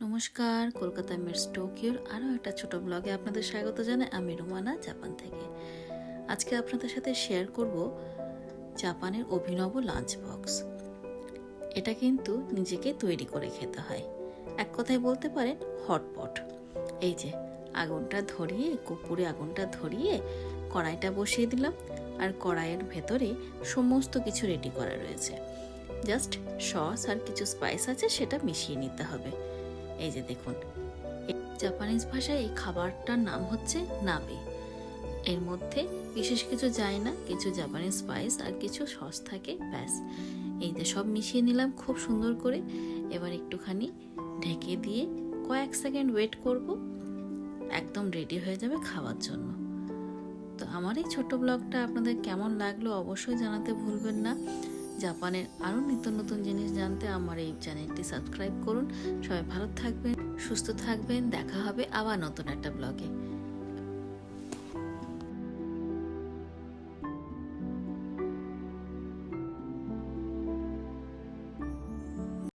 নমস্কার, কলকাতা মিটস টোকিওর আরও একটা ছোট ব্লগে আপনাদের স্বাগত জানাই। আমি রুমানা, জাপান থেকে। আজকে আপনাদের সাথে শেয়ার করব জাপানের অভিনব লাঞ্চ বক্স। এটা কিন্তু নিজেকে তৈরি করে খেতে হয়, এক কথায় বলতে পারেন হটপট। এই যে আগুনটা ধরিয়ে, কর্পূরে আগুনটা ধরিয়ে কড়াইটা বসিয়ে দিলাম, আর কড়াইয়ের ভেতরে সমস্ত কিছু রেডি করা রয়েছে। জাস্ট সস আর কিছু স্পাইস আছে, সেটা মিশিয়ে নিতে হবে। এই যে দেখুন, জাপানিজ ভাষায় এই খাবারটার নাম হচ্ছে নাবে। এর মধ্যে বিশেষ কিছু যায় না, কিছু জাপানিজ স্পাইস আর কিছু সস থাকে, ব্যাস। এই যে সব মিশিয়ে নিলাম খুব সুন্দর করে। এবার একটুখানি ঢেকে দিয়ে কয়েক সেকেন্ড ওয়েট করব, একদম রেডি হয়ে যাবে খাওয়ার জন্য। তো আমার এই ছোট্ট ব্লগটা আপনাদের কেমন লাগলো অবশ্যই জানাতে ভুলবেন না। জাপানের আরও নিত্য নতুন জিনিস জানতে আমার এই চ্যানেলটি সাবস্ক্রাইব করুন। সবাই ভালো থাকবেন, সুস্থ থাকবেন। দেখা হবে আবার নতুন একটা ব্লগে।